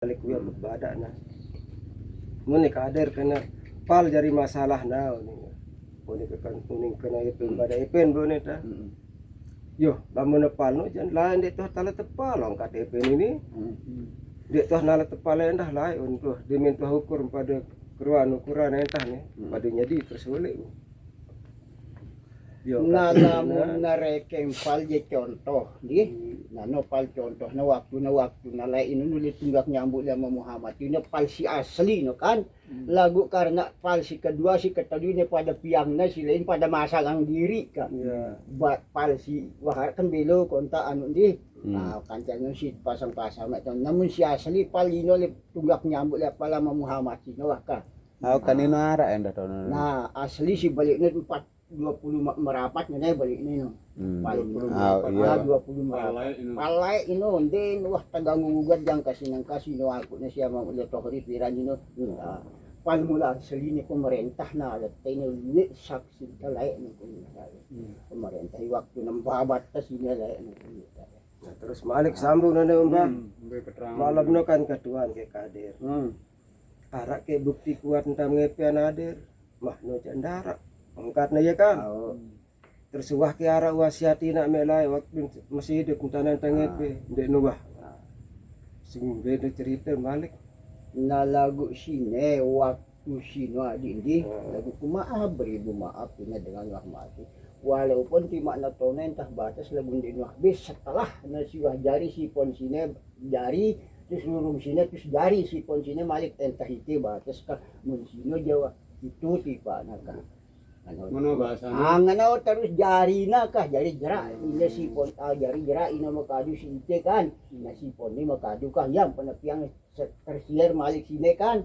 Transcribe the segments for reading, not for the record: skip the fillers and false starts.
balik kuya badak na mun kader kana pal jari masalah na oni kan kuning kana ipin bada ipin bone ta yo lamun pal no jan lain de toh tala tepal long kat ipin ini de toh nala tepal endah lain untuk diminta ukur pada keruan ukuran entah nih pada nyadi tersulit Namun narekeng pal je contoh di nano pal contoh na waktu na lain nulit tunggak nyambut sama Muhammad ini pal si asli no kan lagu karena pal si kedua si ketiga pada piangnya si lain pada masalang diri kan pal si wah kan belo kontak anu di nah kancangnya si pasang-pasang namun si asli pal ini tunggak nyambut pala sama Muhammad si wah kan kanino ara enda to nah asli si baliknya 20 merapat nya balik ini no. Paling 20 merapat. Palai ino den wah taganggu gugat jang kasinang kasino aku na siya mang ulit tohri piran ino. Pal mula selini pemerintah na ada tene lit saksi kalai no pemerintah waktu nambabat tas ini lai no. Nah, terus Malik sambung na Mbah. Malam no kan ketuan ke kader. Arak ke bukti kuat tentang ngepian adir. Mah no jandara. Angkat na ya kan tersuah ke arah wasiati nak melai waktu masih hidup tanah tangepe ndek nuwah sing beda cerita Malik na lagu sine waktu sino adindi lagu kumaaf beribu maaf ini dengan rahmati walaupun timak na tonen entah batas lagu ndek nuwah bis setelah na siwah jari si pon sine jari terus lurung sine terus jari si pon sine Malik entah itu batas ka mun sino Jawa itu tipa nakah Mana bahasanya? Ngano terus jari na kah jari jerak ini sipon jari jerak ini makadu si ite kan ini sipon ini makadu kah yang penepiang tersier Malik sini kan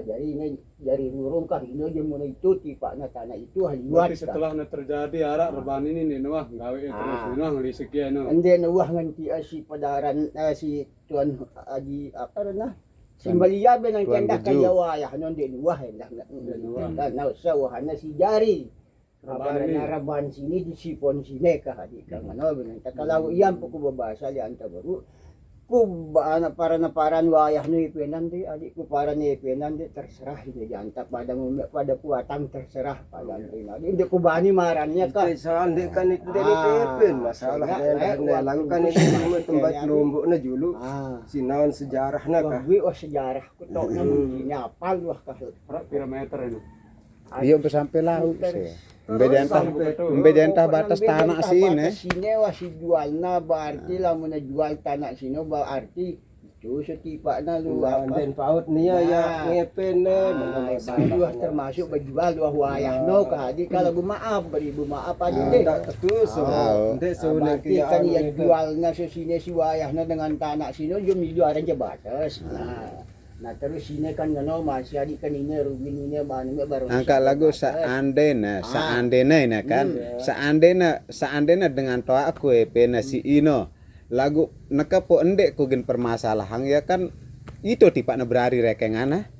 jadi ini jari lurung kah ini aja mulai itu tipa na tanah itu haliwat setelah na terjadi arak reban ini nih wah gawe terus nuah ngeli sekian no ende nuah nganti si padaran si tuan Haji apa na Simbalia benang kendak kaya wayah non di nuah hendak na usahana si jari kabarana raban sini di sipon sini kah adik kang ano benang kalau iyan po ko babasa li anta baru ku ana para na paran wayah no ipenan di adik ku para ni ipenan di terserah di janta pada kuatang terserah pada rina hindi ku bani marannya kah soal ndek kan itu ipin masalah lakukan itu tempat lombok na julu sinaon sejarah na kah sejarah ku tok na mungkin apal wah kah kilometer ini iya sampai laut sih Mbedentah batas tanah sini. Sini wah si jual na berarti lamun jual tanah sini berarti itu setipak na lu dan paut nia ya ngepen dua termasuk berjual dua wayah no kadi kalau maaf beribu maaf aja deh tak terus ndek seunang berarti kan yang jualnya sini si wayah na dengan tanah sini jum jual aja batas nah terus sini kan ngono masih adik kan ini rubin ini bahannya baru angka lagu seandainya ini kan seandainya dengan toa aku pena si ino lagu nekapo endek kugin permasalahan ya kan itu tipak na berari rekengana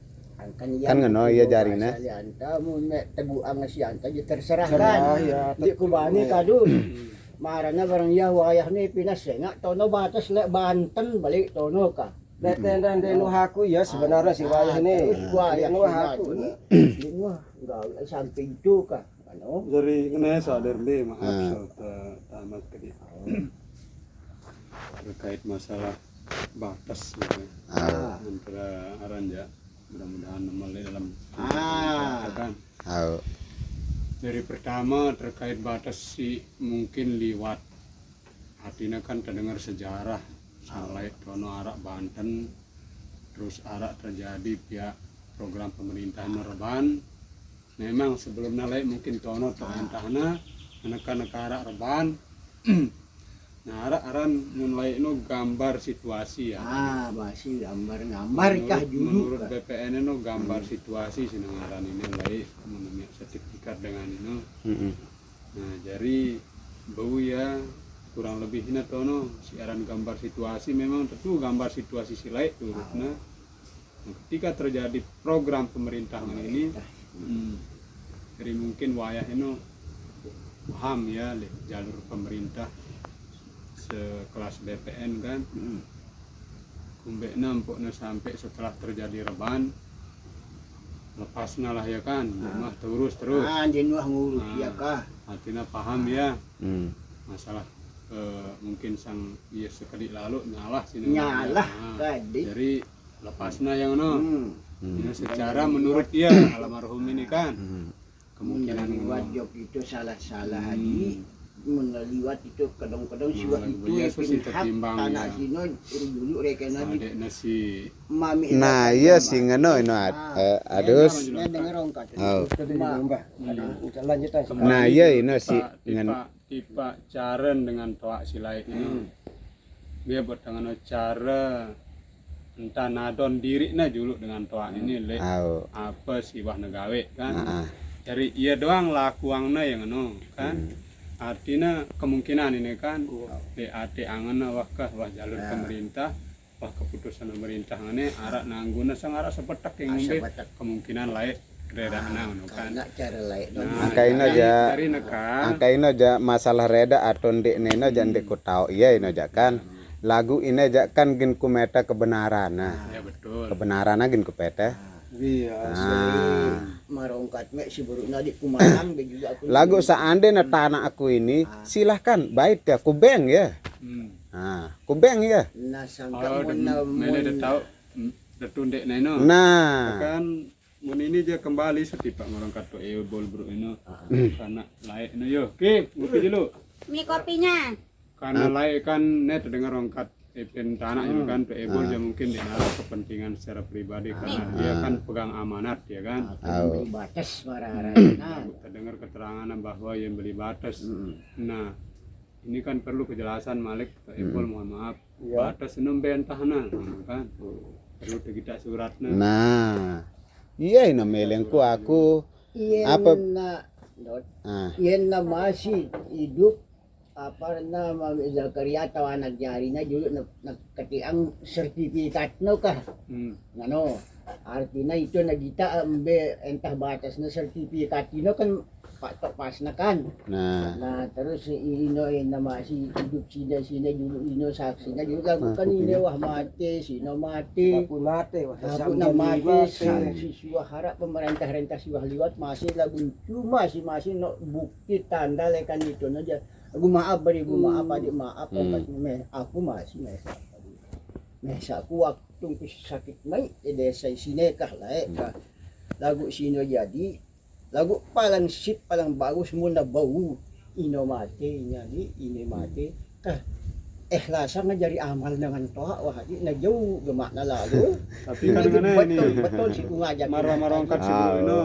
kan ngono ya jarina anta mun tebu si anta terserah kan di kubani kadun marana barang ya wayah ni pinas ngak tono batas lek Banten balik tono ka Beten dan denuhaku ya sebenarnya si wayah ini denuhaku wah enggak sampai itu kah ano dari kena sadar deh maaf tamat tadi terkait masalah batas gitu antara aranja mudah-mudahan melalui dalam kan dari pertama terkait batas si mungkin liwat artinya kan terdengar sejarah salai tono arak Banten terus arak terjadi pihak program pemerintahan Reban memang sebelum nalai mungkin tono terentahna menekan arak Reban nah aran mulai itu gambar situasi ya masih gambar kah dulu menurut BPN itu gambar situasi sinangaran ini mulai menemui sertifikat dengan ini nah jadi bau ya kurang lebih ini tono siaran gambar situasi memang tentu gambar situasi silai turutnya ketika terjadi program pemerintahan ini jadi mungkin wayah ini paham ya jalur pemerintah sekelas BPN kan umbekna empukna sampai setelah terjadi reban lepasna lah ya kan, mah terus terus. Anjen wah ngurus ya kah. Artinya paham ya masalah mungkin sang iya sekali lalu nyalah sini. Nyalah Nah, tadi. jadi lepasna yang no. Ini secara menurut dia almarhum ini kan kemungkinan Buat job itu salah-salah haji. Meneliwat itu kadang-kadang siwah itu Iya, epin sih hak ketimbang tanah ya. sino dulu rekena di adek nasi mami. Nah, iya sih ngono ino adus. Ya denger ongkat. Oh. Tadi Mbah. Lanjutan sih. Nah, iya ino sih tipa caren dengan toa silai ini. Dia buat dengan cara entah nadon diri na dulu dengan toa ini le Au. apa sih wah negawe kan. Heeh. Jadi iya doang lakuangna yang no kan. Artinya kemungkinan ini kan DAT angan wah jalur pemerintah wah keputusan pemerintah ini arak nangguna sang arak sepetak yang ngombe kemungkinan lain redana ngono kan. Nak cara lain. Angka ini aja. Dari neka Angka ini aja masalah reda atau ndek neno jandek ku tau iya ino aja kan. Lagu ini aja kan gin ku meta kebenaran. Nah, ya betul. kebenaran gin ku pete. Iya. Marongkat mek si buruk nadi kumanang be juga aku. Lagu seandainya tanah aku ini silahkan baik ya ku beng ya. Nah, ku beng ya. Nah sangka Oh, mele de tahu detundek neno. Nah, Kan mun ini dia kembali setipak ngorongkat to bol bro ini karena laik no yo. Ki, ngopi dulu. Ini kopinya. Karena laik kan net dengar rongkat pen tanah itu kan to bol dia mungkin dinaruh kepentingan secara pribadi karena dia kan pegang amanat ya kan. beli batas marah-marah. Nah, Kita dengar keterangan bahwa yang beli batas. Nah, ini kan perlu kejelasan Malik ke Ebol mohon maaf. Batas enam bentahna kan. Perlu kita suratnya. nah. Iya ino melengku aku. iya Apa- na dot. Ah, Iya na masih hidup apa na Zakaria tahu anak jarinya dulu nakatiang sertifikat no kah. Ngano artinya itu nagita ambe entah batas na sertifikat ino kan pas na kan. nah. Nah terus si ino na masih hidup sina dulu ino saksi na dulu lagu kan ini wah mati sino mati. Aku mati wah. Aku na mati si siwa harap pemerintah rentah siwa liwat masih lagu cuma si masih no bukti tanda lekan itu aja. Aku maaf beri maaf adik maaf aku masih mesa aku waktu sakit mai desa sini kah lah lagu sino jadi lagu palang sip palang bagus muna bau ino mati nyali ini mati kah langsung ngajari amal dengan toa wah di na jauh gemak na lagu Tapi kan ngene ini betul si ku ngajak marah-marongkat si bro ini.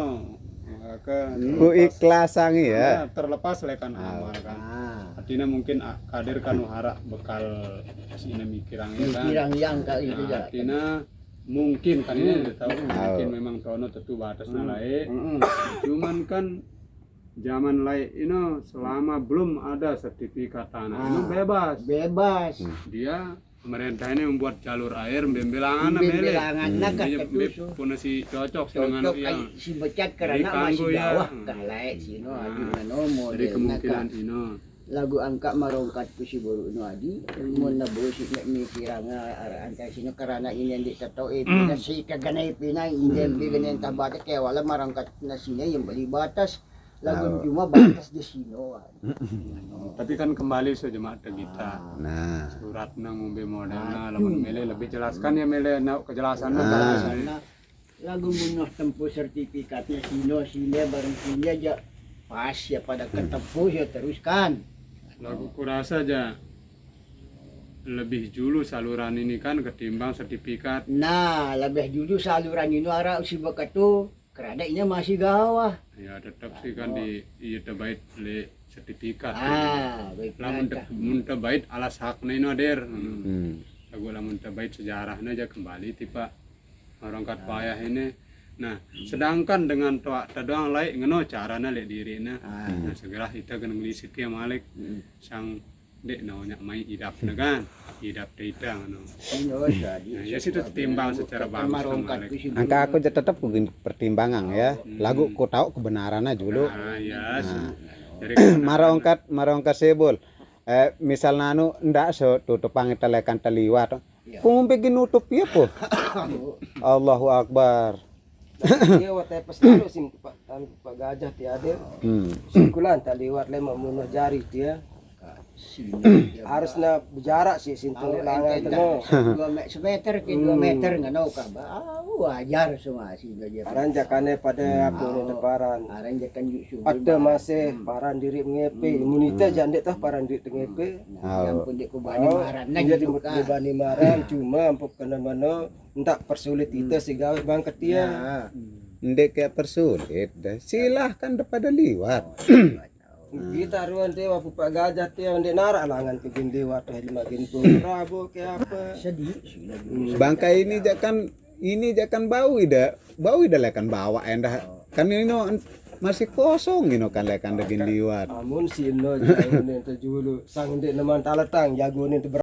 Ku ikhlasan ya. Terlepas lekan amal kan. Artinya mungkin kader kan harap bekal sini mikirangnya kan. kirang yang kali itu Nah, ya artinya mungkin kan ini tahu mungkin memang tono tentu batasnya lain. Cuman kan zaman lain ini selama belum ada sertifikat tanah ini bebas. Dia pemerintah ini membuat jalur air membelangan mele. Dia punya si cocok dengan cocok yang si becat karena Jadi masih kanggo ya. bawah kalai sino adi mano dari model kemungkinan ini. lagu angka marongkat ku si buru no adi mun na busi nek mikirang araan ka sino karena ini yang ditato na si kaganay pinay ini di ganyan tabate kaya wala marongkat na sino yung bali batas lagu cuma batas di sino Tapi kan kembali sejemaat kita. Nah, Surat nang ngombe modelna lamun mele lebih jelaskan ya mele kejelasannya karena lagu munoh tempuh sertifikatnya sino bareng sini aja pas ya pada ketempuh ya teruskan. Lagu kurasa aja lebih dulu saluran ini kan ketimbang sertifikat. Nah, lebih dulu saluran ini arah si bakatu kerana ini masih gawah. Ya tetap sih kan di iya terbaik le sertifikat. Baik Lamun terbaik alas hakna ini ader. hmm. Lagu lamun terbaik sejarahnya aja kembali tiba orang kat payah ini. Nah, sedangkan dengan toa doang lain ngono carana lek dirina. Nah, segera kita kena ngelisik ya Malik. Sang dek naunya mai idapna kan. Idap kita ngono. Nah, ya situ timbang secara bagus Kang Malik. Angka aku tetap kudu pertimbangan ya. Lagu ku tahu kebenarannya dulu. Nah, ya. Jadi Marongkat sebul. Misal nanu ndak so tutupang telekan teliwat Kung biginutup ya po. Allahu Akbar. Dia waktu pas lalu sim pak gajah tiada. Sikulan tak lewat lemah munuh jari dia. Harusnya berjarak sih sintung langan teno. 2 meter ke 2 meter ngano ka ba? Wajar semua sih dia. Aran jakane pada aku ni lebaran. Aran jakan yuk Ada masih paran diri mengepe. Imunita jandek tah paran diri mengepe. yang pun dia kubani maran na Jadi gitu ka. bani maran cuma ampuk kena mana entak persulit kita si gawe bang ketia. Ndek kayak persulit dah. Silahkan daripada liwat. Kita ruan dewa pupak gajah dia ndek narak langan ke gin dewa tah lima gin Rabu ke apa. Sedih. Bangkai ini jakan bau ida lekan bawa endah. Kan ini masih kosong ini kan lekan daging liwat. Amun sino jago ni tu julu sang ndek neman talatang jago ni tu